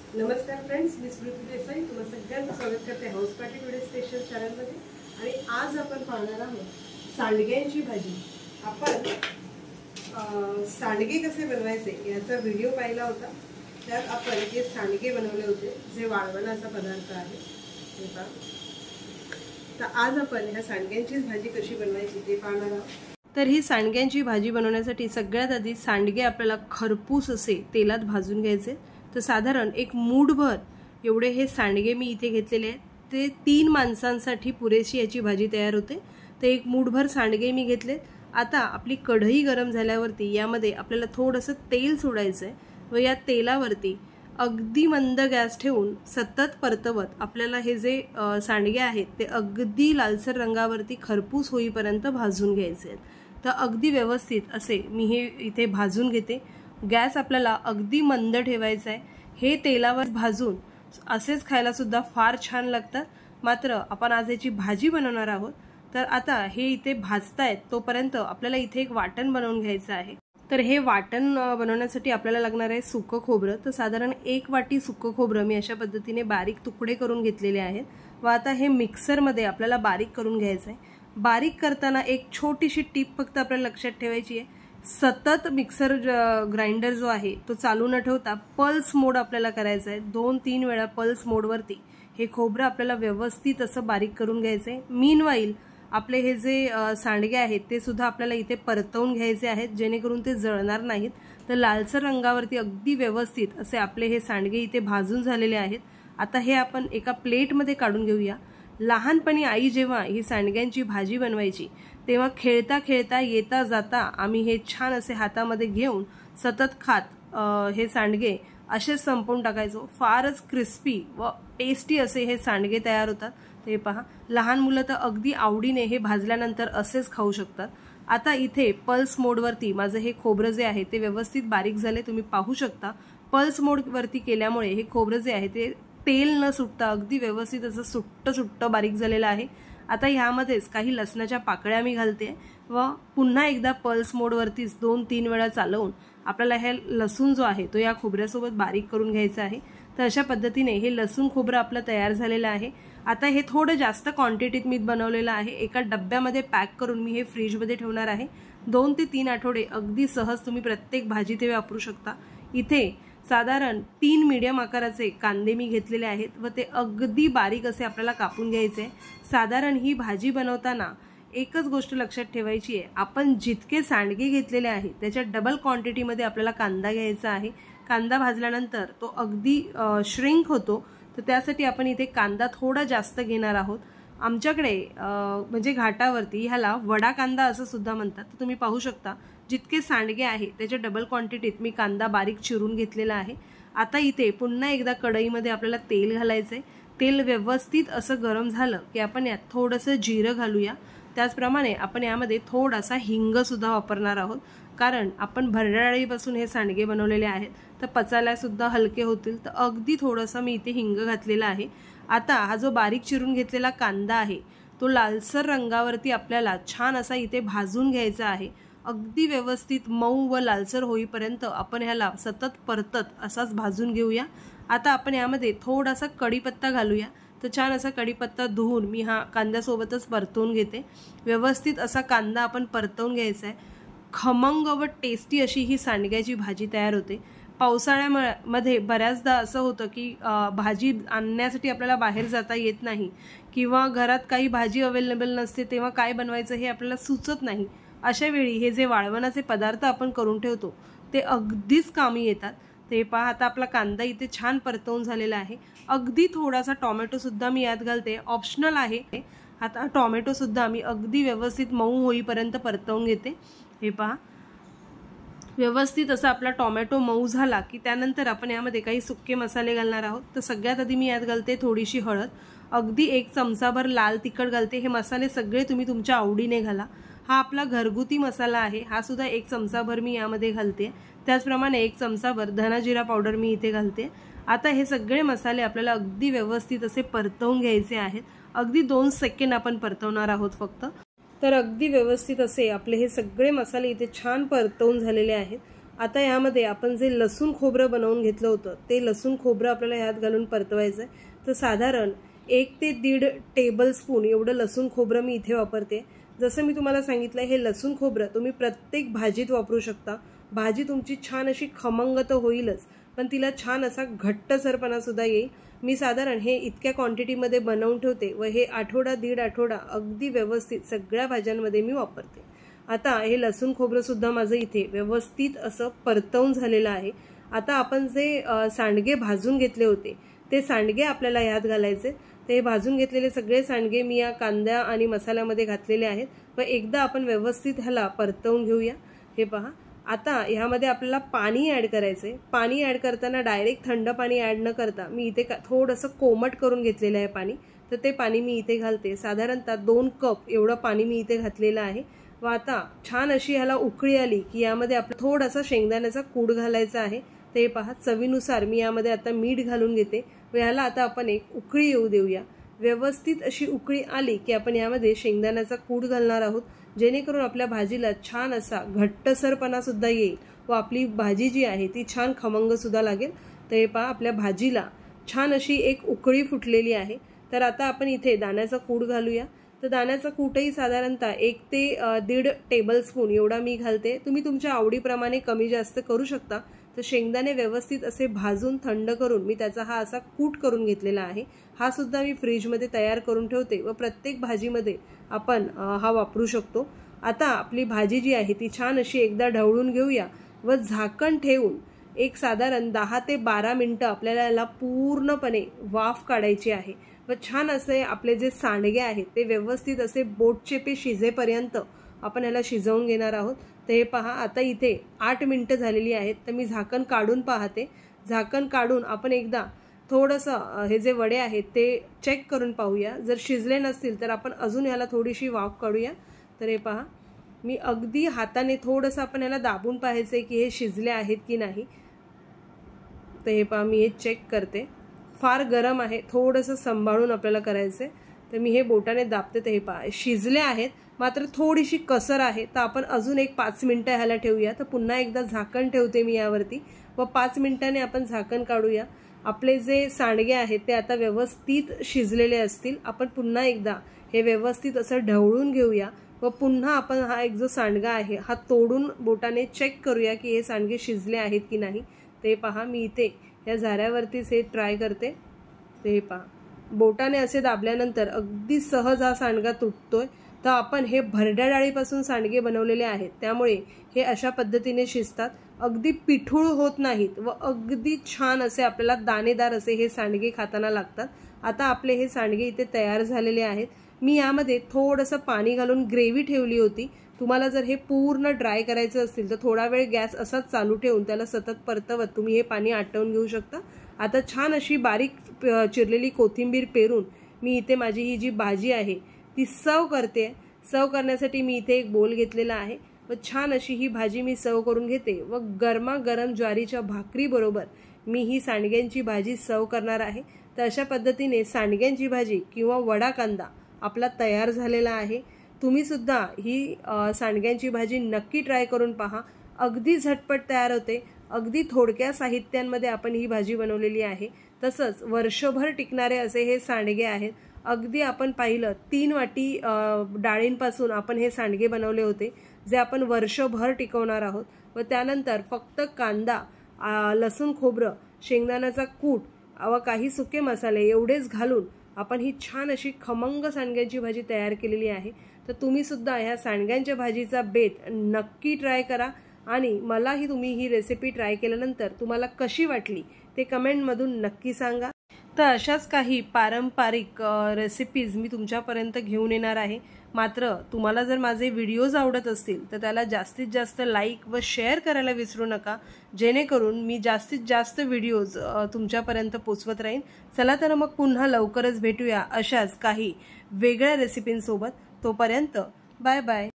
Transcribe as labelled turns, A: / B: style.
A: नमस्कार फ्रेंड्स, मी स्मृती देसाई तुम्हा सगळ्यांचं स्वागत करते हाऊस पार्टी टुडे स्पेशल चॅनलमध्ये। आणि आज आपण पाहणार आहोत सांडग्यांची भाजी। आपण सांडगे कसे बनवायचे याचा व्हिडिओ पाहिला होता। त्यात आपण हे सांडगे बनवले होते, जे वाळवणाचा पदार्थ आहे। तर आज आपण ह्या सांडग्यांची भाजी कशी बनवायची ते पाहणार आहोत। तर ही सांडग्यांची भाजी बनवण्यासाठी सगळ्यात आधी सांडगे आपल्याला खरपूस असे तेलात भाजून घ्यायचे। तर साधारण एक मूठभर एवढे हे सांडगे मी इथे घेतलेले आहेत। ते 3 माणसांसाठी पुरेशी याची भाजी तयार होते। तर एक मूठभर सांडगे मी घेतले। आता आपली कढई गरम झाल्यावरती यामध्ये आपल्याला थोडंसं तेल सोडायचं आहे व या तेलावरती अगदी मंद गॅस ठेवून सतत परतवत आपल्याला हे जे सांडगे आहेत ते अगदी लालसर रंगावरती खरपूस होईपर्यंत भाजून घ्यायचे आहेत। तर अगदी व्यवस्थित असे मी हे इथे भाजून घेते। गॅस आपल्याला अगदी मंद ठेवायचा आहे। हे तेलावर भाजून असेच खायला सुद्धा फार छान लागतात। मात्र आपण आज याची भाजी बनवणार आहोत। तर आता हे इथे भाजतायत तोपर्यंत आपल्याला इथे एक वाटण बनवून घ्यायचं आहे। तर हे वाटण बनवण्यासाठी आपल्याला लागणार आहे सुकं खोबरं। तर साधारण 1 वाटी सुकं खोबरं मी अशा पद्धतीने बारीक तुकडे करून घेतलेले आहेत व आता हे मिक्सरमध्ये आपल्याला बारीक करून घ्यायचं आहे। बारीक करताना एक छोटीशी टिप फक्त आपल्याला लक्षात ठेवायची आहे। सतत मिक्सर ग्राइंडर जो आहे तो चालू न ठेवता पल्स मोड आपल्याला करायचा आहे। 2-3 वेळा पल्स मोडवरती हे खोबरं आपल्याला व्यवस्थित असं बारीक करून घ्यायचं आहे। मीनवाईल आपले हे जे सांडगे आहेत ते सुद्धा आपल्याला इथे परतवून घ्यायचे आहेत, जेणेकरून ते जळणार नाहीत। तर लालसर रंगावरती अगदी व्यवस्थित असे आपले हे सांडगे इथे भाजून झालेले आहेत। आता हे आपण एका प्लेटमध्ये काढून घेऊया। लहानपणी आई जेव्हा ही सांडग्यांची भाजी बनवायची तेव्हा खेळता खेळता येता जाता आम्ही हे छान असे हातामध्ये घेऊन सतत खात हे सांडगे असेच संपवून टाकायचो। फारच क्रिस्पी व टेस्टी असे हे सांडगे तयार होतात। ते पहा, लहान मुलं तर अगदी आवडीने हे भाजल्यानंतर असेच खाऊ शकतात। आता इथे पल्स मोडवरती माझं हे खोबरं जे आहे ते व्यवस्थित बारीक झाले, तुम्ही पाहू शकता। पल्स मोडवरती केल्यामुळे हे खोबरं जे आहे ते तेल न सुटता अगदी व्यवस्थित असं सुट्ट बारीक झालेलं आहे। आता ह्यामध्येच काही लसणाच्या पाकळ्या मी घालते व पुन्हा एकदा पल्स मोडवरतीच 2-3 वेळा चालवून आपल्याला हे लसूण जो आहे तो या खोबऱ्यासोबत बारीक करून घ्यायचा आहे। तर अशा पद्धतीने हे लसूण खोबरं आपलं तयार झालेलं आहे। आता हे थोडं जास्त क्वांटिटीत मी बनवलेलं आहे। एका डब्यामध्ये पॅक करून मी हे फ्रीजमध्ये ठेवणार आहे। 2 ते 3 आठवडे अगदी सहज तुम्ही प्रत्येक भाजी ते वापरू शकता। इथे साधारण 3 मीडियम आकाराचे कांदे मी घेतलेले आहेत व ते अगदी बारीक असे आपल्याला कापून घ्यायचे। साधारण ही भाजी बनवताना एकच गोष्ट लक्षात ठेवायची आहे, आपण जितके सांडगे घेतलेले आहेत त्याच्या डबल क्वांटिटीमध्ये आपल्याला कांदा घ्यायचा आहे। कांदा भाजल्यानंतर तो अगदी श्रिंक होतो, तर त्यासाठी आपण इथे कांदा थोडा जास्त घेणार आहोत। आमच्याकडे म्हणजे घाटावरती ह्याला वडा कांदा असं सुद्धा म्हणतात। तर तुम्ही पाहू शकता जितके सांडगे आहे त्याच्या डबल क्वांटिटीत मी कांदा बारीक चिरून घेतलेला आहे। आता इथे पुन्हा एकदा कढईमध्ये आपल्याला तेल घालायचंय। तेल व्यवस्थित असं गरम झालं की आपण यात थोडंसं जिरं घालूया। त्याचप्रमाणे आपण यामध्ये थोडासा हिंग सुद्धा वापरणार आहोत, कारण आपण भरड्या डाळीपासून हे सांडगे बनवलेले आहेत, तर पचायला सुद्धा हलके होतील। तर अगदी थोडंसं मी इथे हिंग घातलेला आहे। आता हा जो बारीक चिरून घेतलेला कांदा आहे तो लालसर रंगावरती आपल्याला छान असा इथे भाजून घ्यायचा आहे। अगदी व्यवस्थित मऊ व लालसर होईपर्यंत आपण ह्याला सतत परतत असाच भाजून घेऊया। आता आपण यामध्ये थोडासा कढीपत्ता घालूया। तर छान असा कढीपत्ता धुवून मी हा कांद्यासोबतच परतवून घेते। व्यवस्थित असा कांदा आपण परतवून घ्यायचा आहे। खमंग व टेस्टी अशी ही सांडग्याची भाजी तयार होते। पावसाळ्यामध्ये बऱ्याचदा असं होतं की भाजी आणण्यासाठी आपल्याला बाहेर जाता येत नाही किंवा घरात काही भाजी अवेलेबल नसते, तेव्हा काय बनवायचं हे आपल्याला सुचत नाही। अशा वेळी हे जे वाळवणाचे पदार्थ आपण करून ठेवतो ते अगदीच कामी येतात। ते पहा, आता आपला कांदा इथे छान परतवून झालेला आहे। अगदी थोडासा टोमॅटो सुद्धा मी यात घालते, ऑप्शनल आहे। आता टोमॅटो सुद्धा मी अगदी व्यवस्थित मऊ होईपर्यंत परतवून घेते। हे पहा, व्यवस्थित असा आपला टोमॅटो मऊ झाला की त्यानंतर आपण यामध्ये काही सुके मसाले घालणार आहोत। तर सगळ्यात आधी मी यात घालते थोडीशी हळद, अगदी 1 चमचाभर लाल तिखट घालते। हे मसाले सगळे तुम्ही तुमच्या आवडीने घाला। हा आपला घरगुती मसाला आहे, हा सुद्धा 1 चमचाभर मी यामध्ये घालते। त्याचप्रमाणे 1 चमचाभर धना जिरा पावडर मी इथे घालते। आता हे सगळे मसाले आपल्याला अगदी व्यवस्थित असे परतवून घ्यायचे आहेत। अगदी 2 सेकंद आपण परतवणार आहोत फक्त। तर अगदी व्यवस्थित असे आपले हे सगळे मसाले इथे छान परतवून झालेले आहेत। आता यामध्ये आपण जे लसूण खोबरं बनवून घेतलं होतं ते लसूण खोबरं आपल्याला ह्यात घालून परतवायचं आहे। तर साधारण 1 ते 1.5 टेबलस्पून एवढं लसूण खोबरं मी इथे वापरते। जसं मी तुम्हाला सांगितलं हे लसूण खोबरं तुम्ही प्रत्येक भाजीत वापरू शकता। भाजी तुमची छान अशी खमंग तर होईलच, पण तिला छान असा घट्टसरपणा सुद्धा येईल। मी साधारण हे इतक्या क्वांटिटीमध्ये बनवून ठेवते व हे आठवडा दीड आठवडा अगदी व्यवस्थित सगळ्या भाज्यांमध्ये मी वापरते। आता हे लसूण खोबरं सुद्धा माझं इथे व्यवस्थित असं परतवून झालेलं आहे। आता आपण जे सांडगे भाजून घेतले होते ते सांडगे आपल्याला यात घालायचे। ते भाजून घेतलेले सगळे सांडगे मी या कांदा आणि मसाल्यामध्ये घातलेले आहेत व एकदा आपण व्यवस्थित ह्याला परतवून घेऊया। हे पहा, आता ह्यामध्ये आपल्याला पाणी ॲड करायचे। पाणी ॲड करताना डायरेक्ट थंड पाणी ॲड न करता मी इथे थोडंसं कोमट करून घेतलेलं आहे पाणी, तर ते पाणी मी इथे घालते। साधारणतः 2 कप एवढं पाणी मी इथे घातलेलं आहे व आता छान अशी ह्याला उकळी आली की यामध्ये आपल्याला थोडासा शेंगदाण्याचा कूट घालायचा आहे। ते पहा, चवीनुसार मी यामध्ये आता मीठ घालून घेते व ह्याला आता आपण एक उकळी येऊ देऊया। व्यवस्थित अशी उकळी आली की आपण यामध्ये शेंगदाण्याचा कूट घालणार आहोत, जेणेकरून आपल्या भाजीला छान असा घट्टसरपणा सुद्धा येईल व आपली भाजी जी आहे ती छान खमंग सुद्धा लागेल। तर हे पहा, आपल्या भाजीला छान अशी एक उकळी फुटलेली आहे। तर आता आपण इथे दाण्याचा कूट घालूया। तर दाण्याचा कूटही साधारणतः 1 ते 1.5 टेबलस्पून एवढा मी घालते। तुम्ही तुमच्या आवडीप्रमाणे कमी जास्त करू शकता। तर शेंगदाणे व्यवस्थित असे भाजून थंड करून मी त्याचा हा असा कूट करून घेतलेला आहे। हा सुद्धा मी फ्रीजमध्ये तयार करून ठेवते व प्रत्येक भाजीमध्ये आपण हा वापरू शकतो। आता आपली भाजी जी आहे ती छान अशी एकदा ढवळून घेऊया व झाकण ठेवून एक साधारण 10 ते 12 मिनिटं आपल्याला याला पूर्णपणे वाफ काढायची आहे व छान असे आपले जे सांडगे आहेत ते व्यवस्थित असे बोटचेपे शिजेपर्यंत आपण याला शिजवून घेणार आहोत। तर हे पहा, आता इथे 8 मिनिटं झालेली आहेत। तर मी झाकण काढून पाहते। झाकण काढून आपण एकदा थोडंसं हे जे वडे आहेत ते चेक करून पाहूया। जर शिजले नसतील तर आपण अजून याला थोडीशी वाफ काढूया। तर हे पहा, मी अगदी हाताने थोडंसं आपण याला दाबून पाहायचं की हे शिजले आहेत की नाही। तर हे पहा, मी हे चेक करते। फार गरम आहे, थोडंसं सांभाळून आपल्याला करायचं आहे। तर मी हे बोटाने दाबते। तर हे पहा, शिजले आहेत, मात्र थोडीशी कसर आहे। तर आपण अजून एक 5 मिनिटं ह्याला ठेवूया। तर पुन्हा एकदा झाकण ठेवते मी यावरती व 5 मिनिटांनी आपण झाकण काढूया। आपले जे सांडगे आहेत ते आता व्यवस्थित शिजलेले असतील। आपण पुन्हा एकदा हे व्यवस्थित असं ढवळून घेऊया व पुन्हा आपण हा एक जो सांडगा आहे हा तोडून बोटाने चेक करूया की हे सांडगे शिजले आहेत की नाही। ते पहा, मी इथे या झाऱ्यावरतीच हे ट्राय करते। ते पहा, बोटाने असे दाबल्यानंतर अगदी सहज हा सांडगा तुटतोय। तर आपण हे भरड्या डाळीपासून सांडगे बनवलेले आहेत, त्यामुळे हे अशा पद्धतीने शिजतात, अगदी पिठूळ होत नाहीत व अगदी छान असे आपल्याला दाणेदार असे हे सांडगे खाताना लागतात। आता आपले हे सांडगे इथे तयार झालेले आहेत। मी यामध्ये थोडंसं पाणी घालून ग्रेव्ही ठेवली होती। तुम्हाला जर हे पूर्ण ड्राय करायचं असेल तर थोडा वेळ गॅस असाच चालू ठेवून त्याला सतत परतवत तुम्ही हे पाणी आटवून घेऊ शकता। आता छान अशी बारीक चिरलेली कोथिंबीर पेरून मी इथे माझी ही जी भाजी आहे ती सर्व करते। सर्व करण्यासाठी मी इथे एक बोल घेतलेला आहे व छान अशी ही भाजी मी सर्व करून घेते व गरमागरम ज्वारीच्या भाकरीबरोबर मी ही सांडग्यांची भाजी सर्व करणार आहे। तर अशा पद्धतीने सांडग्यांची भाजी किंवा वडा कांदा आपला तयार झालेला आहे। तुम्ही सुद्धा ही सांडग्यांची भाजी नक्की ट्राय करून पहा। अगदी झटपट तयार होते, अगदी थोडक्या साहित्यांमध्ये आपण ही भाजी बनवलेली आहे। तसंच वर्षभर टिकणारे असे हे सांडगे आहेत। अगदी आपण पाहिलं 3 वाटी डाळींपासून आपण हे सांडगे बनवले होते, जे आपण वर्षभर टिकवणार आहोत व त्यानंतर फक्त कांदा, लसूण खोबरं, शेंगदाण्याचा कूट व काही सुके मसाले एवढेच घालून आपण ही छान अशी खमंग सांडग्यांची भाजी तयार केलेली आहे। तर तुम्ही सुद्धा ह्या सांडग्यांच्या भाजीचा बेत नक्की ट्राय करा आणि मलाही तुम्ही ही रेसिपी ट्राय केल्यानंतर तुम्हाला कशी वाटली ते कमेंटमधून नक्की सांगा। तर अशाच काही पारंपरिक रेसिपीज मी तुमच्यापर्यंत घेऊन येणार आहे। मात्र तुम्हाला जर माझे व्हिडिओज आवडत असतील तर त्याला जास्तीत जास्त लाईक व शेअर करायला विसरू नका, जेणेकरून मी जास्तीत जास्त व्हिडिओज तुमच्यापर्यंत पोचवत राहीन। चला तर मग पुन्हा लवकरच भेटूया अशाच काही वेगळ्या रेसिपींसोबत। तोपर्यंत बाय बाय।